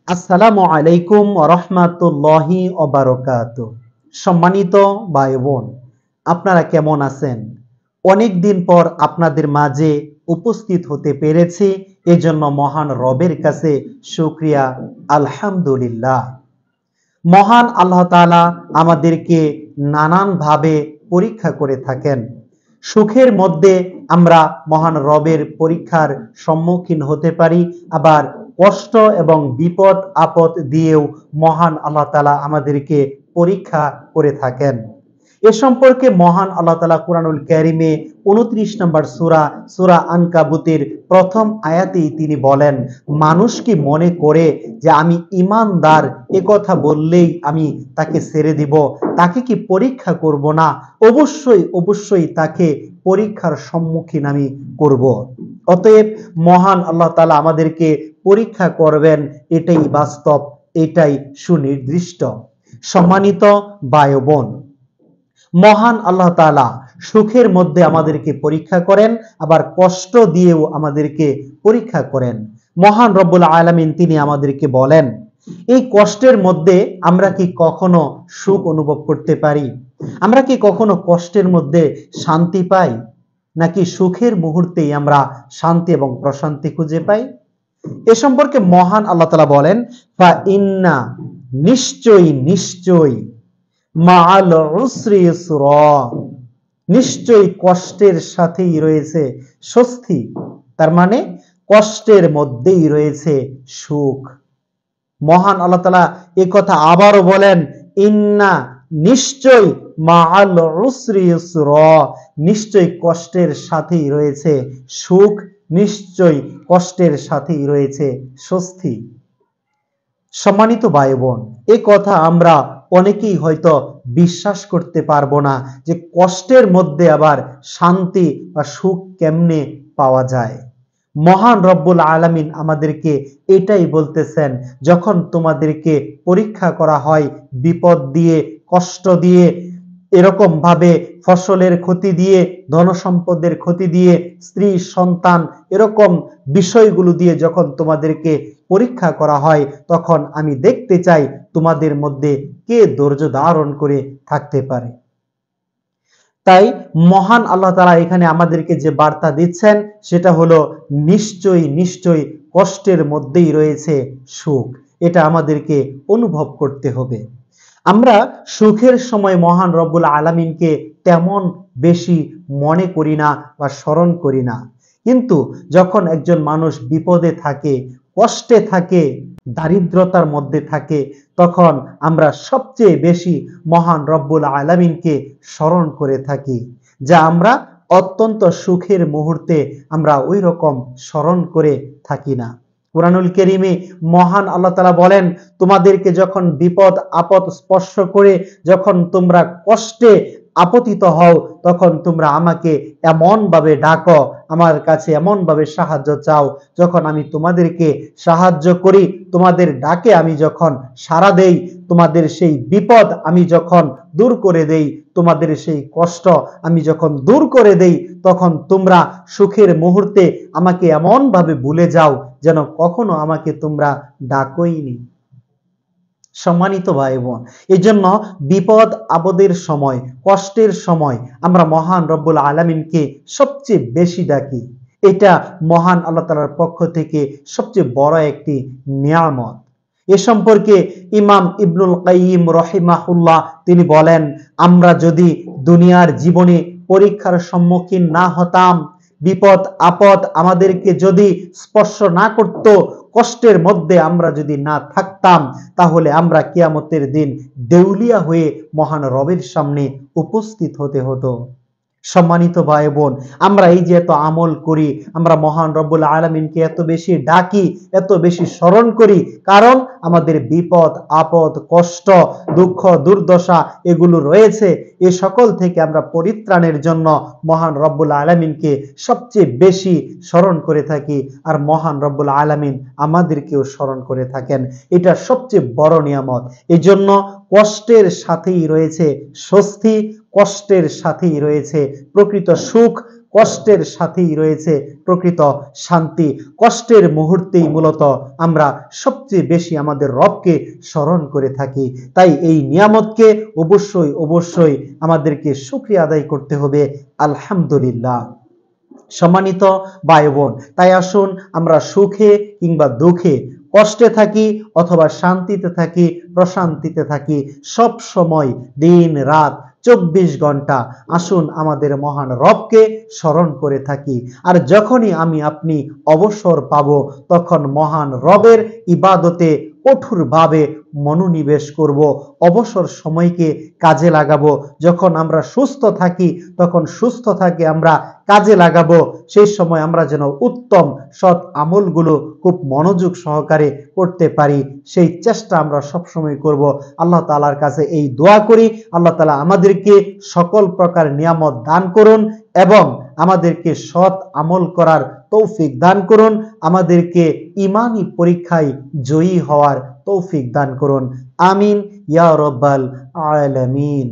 আসসালামু আলাইকুম ওয়া রাহমাতুল্লাহি ওয়া বারাকাতুহু। সম্মানিত ভাই বোন, আপনারা কেমন আছেন? অনেক দিন পর আপনাদের মাঝে উপস্থিত হতে পেরেছি, এজন্য মহান রবের কাছে শুকরিয়া। আলহামদুলিল্লাহ। মহান আল্লাহ তাআলা আমাদেরকে নানানভাবে পরীক্ষা করে থাকেন। সুখের মধ্যে আমরা মহান রবের পরীক্ষার সম্মুখীন হতে পারি, আবার কষ্ট এবং বিপদ আপদ দিয়েও মহান আল্লাহ তাআলা আমাদেরকে পরীক্ষা করে থাকেন। এ সম্পর্কে মহান আল্লাহ তাআলা কুরআনুল কারীমে ২৯ নম্বর সূরা আনকাবুতের প্রথম আয়াতেই তিনি বলেন, মানুষ কি মনে করে যে আমি ঈমানদার এ কথা বললেই আমি তাকে ছেড়ে দিব, তাকে কি পরীক্ষা করব না? অবশ্যই তাকে পরীক্ষার সম্মুখীন আমি করব। অতএব মহান আল্লাহ তাআলা আমাদেরকে পরীক্ষা করবেন, এটাই বাস্তব, এটাই সুনির্দিষ্ট। সম্মানিত ভাই বোন, মহান আল্লাহ তাআলা সুখের মধ্যে আমাদেরকে পরীক্ষা করেন, আবার কষ্ট দিয়েও আমাদেরকে পরীক্ষা করেন। মহান রব্বুল আলামিন তিনি আমাদেরকে বলেন, এই কষ্টের মধ্যে আমরা কি কখনো সুখ অনুভব করতে পারি? আমরা কি কখনো কষ্টের মধ্যে শান্তি পাই, নাকি সুখের মুহূর্তেই আমরা শান্তি এবং প্রশান্তি খুঁজে পাই? এ সম্পর্কে মহান আল্লাহ তাআলা বলেন, ফা ইন্না নিশ্চয়ই মাআল উসরি ইসরা, নিশ্চয়ই কষ্টের সাথেই রয়েছে স্বস্তি। তার মানে কষ্টের মধ্যেই রয়েছে সুখ। মহান আল্লাহ তাআলা এই কথা আবারও বলেন, ইন্না নিশ্চয় মাআল উসরি ইসরা, নিশ্চয় কষ্টের সাথেই রয়েছে সুখ, নিশ্চয় কষ্টের সাথেই রয়েছে স্বস্তি। সম্মানিত ভাই বোন, এই কথা আমরা অনেকেই হয়তো বিশ্বাস করতে পারবো না যে কষ্টের মধ্যে আবার শান্তি বা সুখ কেমনে পাওয়া যায়। মহান রব্বুল আলামিন আমাদেরকে এটাই বলতেছেন, যখন তোমাদেরকে পরীক্ষা করা হয় বিপদ দিয়ে, কষ্ট দিয়ে, এরকম ভাবে ফসলের ক্ষতি দিয়ে, ধনসম্পদের ক্ষতি দিয়ে, স্ত্রী সন্তান এরকম বিষয়গুলো দিয়ে যখন তোমাদেরকে পরীক্ষা করা হয়, তখন আমি দেখতে চাই তোমাদের মধ্যে কে ধৈর্য ধারণ করে থাকতে পারে। তাই মহান আল্লাহ তাআলা এখানে আমাদেরকে যে বার্তা দিচ্ছেন সেটা হলো, নিশ্চয়ই কষ্টের মধ্যেই রয়েছে সুখ। এটা আমাদেরকে অনুভব করতে হবে। আমরা সুখের সময় মহান রব্বুল আলামিনকে তেমন বেশি মনে করি না বা স্মরণ করি না, কিন্তু যখন একজন মানুষ বিপদে থাকে, কষ্টে থাকে, দারিদ্রতার মধ্যে থাকে, তখন আমরা সবচেয়ে বেশি মহান রব্বুল আলামিনকে স্মরণ করে থাকি, যা আমরা অত্যন্ত সুখের মুহূর্তে আমরা ওই রকম স্মরণ করে থাকি না। কুরআনুল কারীমে মহান আল্লাহ তাআলা বলেন, তোমাদেরকে যখন বিপদ আপদ স্পর্শ করে, যখন তোমরা কষ্টে আপতিত হও, তখন তোমরা আমাকে এমন ভাবে ডাকো, আমার কাছে এমন ভাবে সাহায্য চাও, যখন আমি তোমাদেরকে সাহায্য করি, তোমাদের ডাকে আমি যখন সাড়া দেই, তোমাদের সেই বিপদ আমি যখন দূর করে দেই, তোমাদের সেই কষ্ট আমি যখন দূর করে দেই, তখন তোমরা সুখের মুহূর্তে আমাকে এমন ভাবে ভুলে যাও যেন কখনো আমাকে তোমরা ডাকোইনি। সম্মানিত ভাই বোন, এই জন্য বিপদ আপদের সময়, কষ্টের সময় আমরা মহান রব্বুল আলামিনকে সবচেয়ে বেশি ডাকি। এটা মহান আল্লাহ তাআলার পক্ষ থেকে সবচেয়ে বড় একটি নিয়ামত। এ সম্পর্কে ইমাম ইবনুল কাইয়িম রাহিমাহুল্লাহ তিনি বলেন, আমরা যদি দুনিয়ার জীবনে পরীক্ষার সম্মুখীন না হতাম, বিপদ আপদ আমাদেরকে যদি স্পর্শ না করত, কষ্টের মধ্যে আমরা যদি না থাকতাম, তাহলে আমরা কিয়ামতের দিন দেউলিয়া হয়ে মহান রবের সামনে উপস্থিত হতে হতো। সম্মানিত ভাই বোন, আমরা এই যে এত আমল করি, আমরা মহান রব্বুল আলামিনকে এত বেশি ডাকি, এত বেশি স্মরণ করি, কারণ আমাদের বিপদ আপদ, কষ্ট, দুঃখ, দুর্দশা এগুলো রয়েছে। এ সকল থেকে আমরা পরিত্রাণের জন্য মহান রব্বুল আলামিনকে সবচেয়ে বেশি স্মরণ করে থাকি, আর মহান রব্বুল আলামিন আমাদেরকেও স্মরণ করে থাকেন। এটা সবচেয়ে বড় নিয়ামত। এই জন্য কষ্টের সাথেই রয়েছে স্বস্তি, কষ্টের সাথেই রয়েছে প্রকৃত সুখ, কষ্টের সাথেই রয়েছে প্রকৃত শান্তি। কষ্টের মুহূর্তেই মূলত আমরা সবচেয়ে বেশি আমাদের রবকে স্মরণ করে থাকি। তাই এই নিয়ামতকে অবশ্যই অবশ্যই আমাদেরকে শুকরিয়া আদায় করতে হবে। আলহামদুলিল্লাহ। সম্মানিত ভাই বোন, তাই আসুন আমরা সুখে কিংবা দুঃখে, কষ্টে থাকি অথবা শান্তিতে থাকি, প্রশান্তিতে থাকি, সব সময় দিন রাত 24 ঘন্টা আসুন আমাদের মহান রবকে স্মরণ করে থাকি। আর যখনই আমি আপনি অবসর পাব, তখন মহান রবের ইবাদতে কঠোরভাবে মনোনিবেশ করব, অবসর সময়কে কাজে লাগাবো। যখন আমরা সুস্থ থাকি, তখন সুস্থ থাকি আমরা কাজে লাগাবো। সেই সময় আমরা যেন উত্তম সৎ আমলগুলো খুব মনোযোগ সহকারে করতে পারি, সেই চেষ্টা আমরা সবসময় করব। আল্লাহ তাআলার কাছে এই দোয়া করি, আল্লাহ তাআলা আমাদেরকে সকল প্রকার নিয়ামত দান করুন এবং আমাদেরকে সৎ আমল করার তৌফিক দান করুন, আমাদেরকে ঈমানি পরীক্ষায় জয়ী হওয়ার তৌফিক দান করুন। আমিন ইয়া রাব্বাল আলামিন।